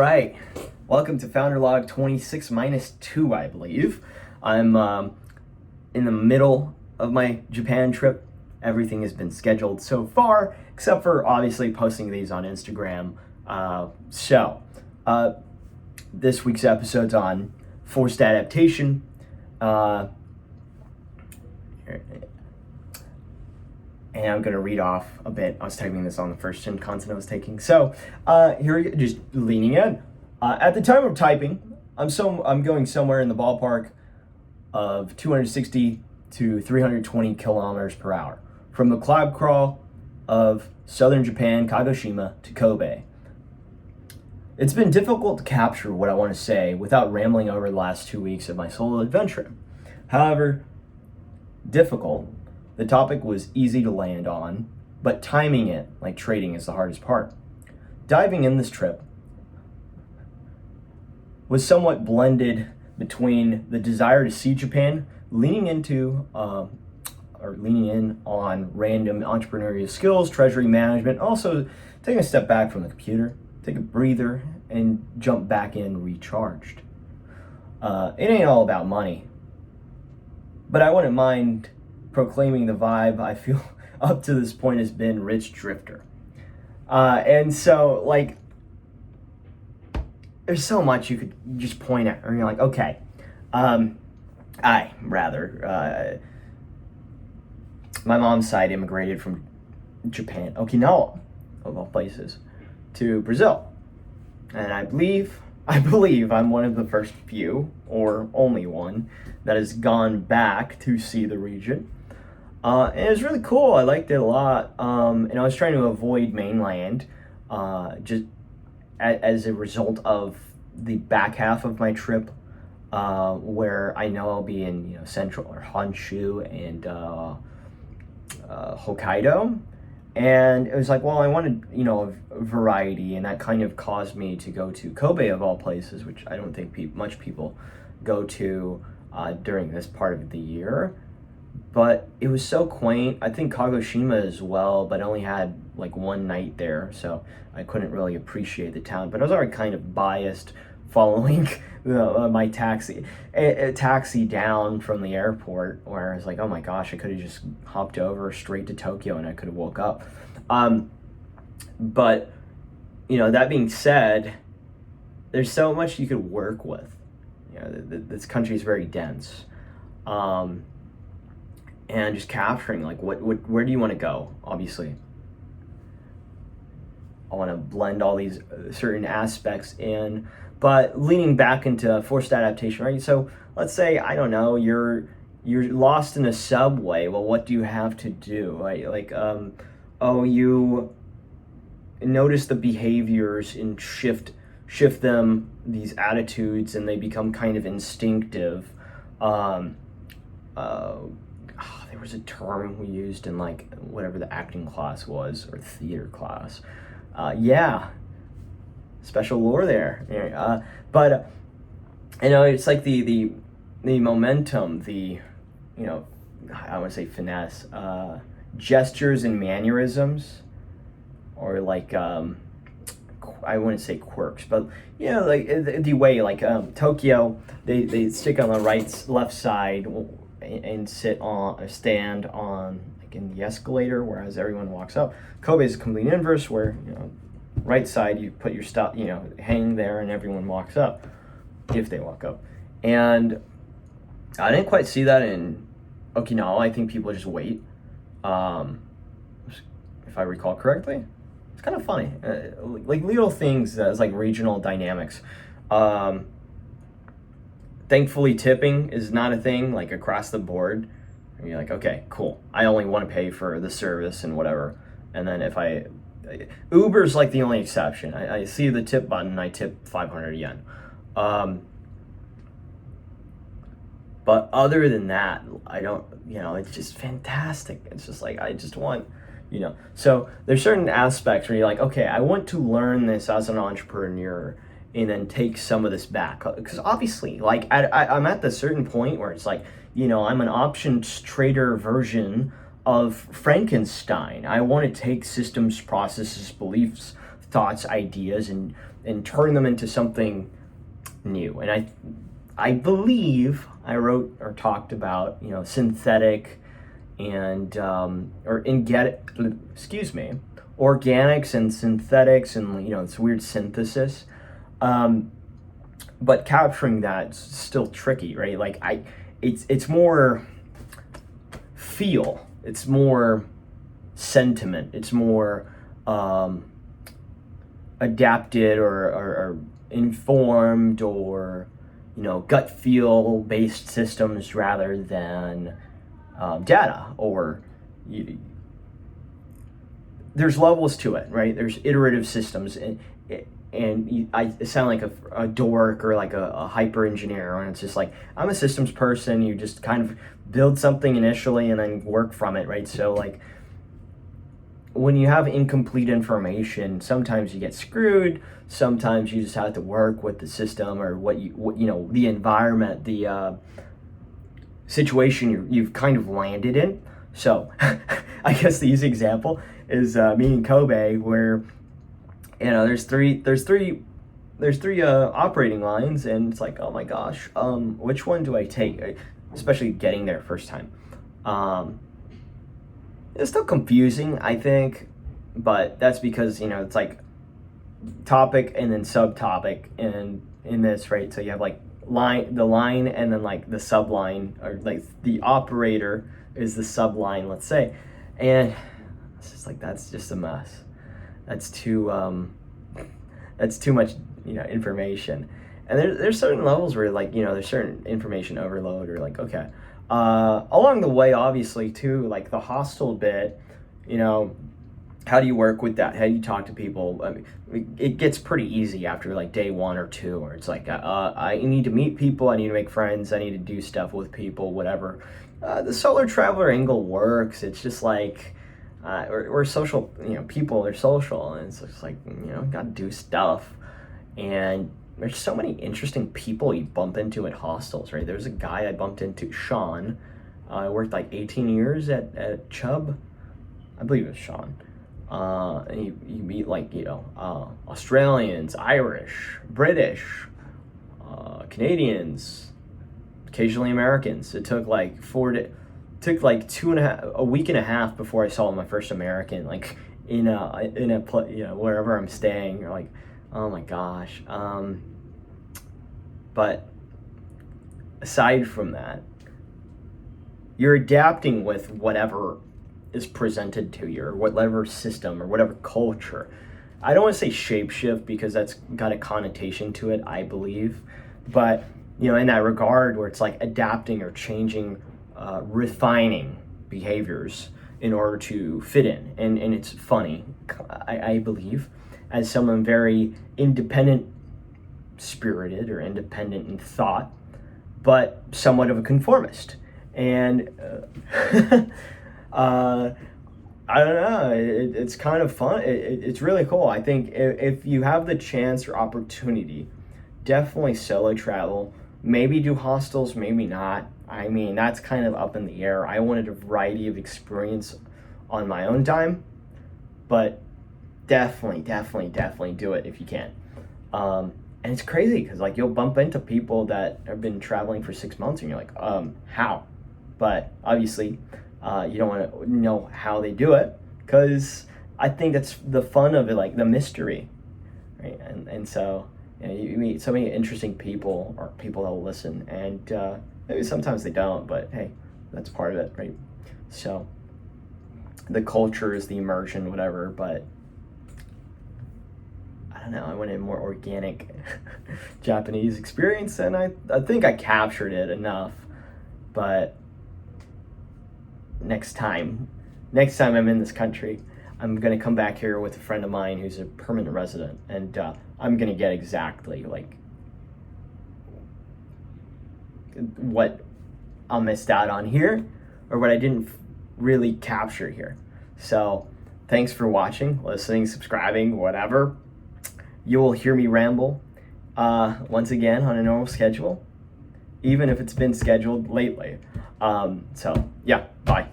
Right, welcome to Founder Log 26 minus 2, I believe. I'm in the middle of my Japan trip. Everything has been scheduled so far, except for obviously posting these on Instagram. This week's episode's on forced adaptation. And I'm going to read off a bit. I was typing this on the first content I was taking. So here we go, just leaning in. At the time of typing, I'm going somewhere in the ballpark of 260 to 320 kilometers per hour from the cloud crawl of southern Japan, Kagoshima, to Kobe. It's been difficult to capture what I want to say without rambling over the last 2 weeks of my solo adventure. However, difficult. The topic was easy to land on, but timing it, like trading, is the hardest part. Diving in this trip was somewhat blended between the desire to see Japan, leaning in on random entrepreneurial skills, treasury management, also taking a step back from the computer, take a breather, and jump back in recharged. It ain't all about money, but I wouldn't mind proclaiming the vibe I feel up to this point has been rich drifter. And so, like, there's so much you could just point at, or you're like, okay, my mom's side immigrated from Japan, Okinawa, of all places, to Brazil. And I believe I'm one of the first few, or only one, that has gone back to see the region. And it was really cool. I liked it a lot. And I was trying to avoid mainland, just as a result of the back half of my trip, where I know I'll be in central or Honshu and Hokkaido. And it was like, well, I wanted a variety, and that kind of caused me to go to Kobe of all places, which I don't think much people go to during this part of the year. But it was so quaint. I think Kagoshima as well, but I only had like one night there, so I couldn't really appreciate the town. But I was already kind of biased following my taxi down from the airport, where I was like, oh my gosh, I could have just hopped over straight to Tokyo and I could have woke up. But that being said, there's so much you could work with. This country is very dense. And just capturing, like, where do you want to go? Obviously, I want to blend all these certain aspects in, but leaning back into forced adaptation, right? So let's say, I don't know, you're lost in a subway. Well, what do you have to do, right? Like, you notice the behaviors and shift them, these attitudes, and they become kind of instinctive. There was a term we used in like whatever the acting class was, or theater class. Special lore there. But it's like the momentum, I want to say finesse, gestures and mannerisms, or like I wouldn't say quirks, but like the way, like Tokyo, they stick on the left side and stand on like in the escalator, whereas everyone walks up. Kobe is a complete inverse, where right side you put your stuff, hang there, and everyone walks up if they walk up. And I didn't quite see that in Okinawa. I think people just wait. If I recall correctly, it's kind of funny, like little things that's like regional dynamics. Thankfully, tipping is not a thing, like, across the board. And you're like, okay, cool. I only want to pay for the service and whatever. And then Uber's like the only exception. I see the tip button, I tip 500 yen. But other than that, I don't, it's just fantastic. It's just like, I just want, So there's certain aspects where you're like, okay, I want to learn this as an entrepreneur, and then take some of this back, because obviously, like, I'm at the certain point where it's like, I'm an options trader version of Frankenstein. I want to take systems, processes, beliefs, thoughts, ideas, and turn them into something new. And I believe I wrote or talked about, you know, synthetic and organics and synthetics, and, you know, it's weird synthesis. But capturing that's still tricky, right? Like it's more feel, it's more sentiment, it's more adapted or informed, or, you know, gut feel based systems rather than data. Or there's levels to it, right? There's iterative systems, and I sound like a dork or like a hyper engineer, and it's just like, I'm a systems person. You just kind of build something initially and then work from it, right? So like, when you have incomplete information, sometimes you get screwed. Sometimes you just have to work with the system, or what you know, the environment, the situation you've kind of landed in. So I guess the easy example is me in Kobe, where, you know, there's three operating lines, and it's like, oh my gosh, which one do I take? Especially getting there first time. It's still confusing, I think, but that's because, you know, it's like topic and then subtopic, and in this, right? So you have like the line, and then like the subline, or like the operator is the subline, let's say, and it's just like, that's just a mess. That's too much, you know, information. And there's certain levels where, like, you know, there's certain information overload, or like, okay. Along the way, obviously, too, like the hostile bit, you know, how do you work with that? How do you talk to people? I mean, it gets pretty easy after like day 1 or 2, where it's like, I need to meet people, I need to make friends, I need to do stuff with people, whatever. The solo traveler angle works. It's just like, we're social, you know, people are social, and it's just like, you know, got to do stuff. And there's so many interesting people you bump into at hostels, right? There's a guy I bumped into, Sean. I worked like 18 years at Chubb. I believe it was Sean. And you meet, like, you know, Australians, Irish, British, Canadians, occasionally Americans. It took like a week and a half before I saw my first American, like in a you know, wherever I'm staying. You're like, oh my gosh. But aside from that, you're adapting with whatever is presented to you, or whatever system, or whatever culture. I don't want to say shapeshift, because that's got a connotation to it, I believe. But, you know, in that regard, where it's like adapting or changing, refining behaviors in order to fit in. And it's funny, I believe, as someone very independent spirited, or independent in thought, but somewhat of a conformist. And I don't know, it's kind of fun. It's really cool. I think if you have the chance or opportunity, definitely solo travel. Maybe do hostels, maybe not. I mean, that's kind of up in the air. I wanted a variety of experience on my own time, but definitely do it if you can. And it's crazy, because like, you'll bump into people that have been traveling for 6 months, and you're like, how? But obviously, you don't want to know how they do it, because I think that's the fun of it, like the mystery, right? And so, you know, you meet so many interesting people, or people that will listen, and maybe sometimes they don't, but hey, that's part of it, right? So the culture is the immersion, whatever, but I don't know, I went in more organic Japanese experience, and I think I captured it enough. But next time I'm in this country, I'm gonna come back here with a friend of mine who's a permanent resident, and I'm gonna get exactly like what I missed out on here, or what I didn't really capture here. So thanks for watching, listening, subscribing, whatever. You will hear me ramble once again on a normal schedule, even if it's been scheduled lately. So yeah, bye.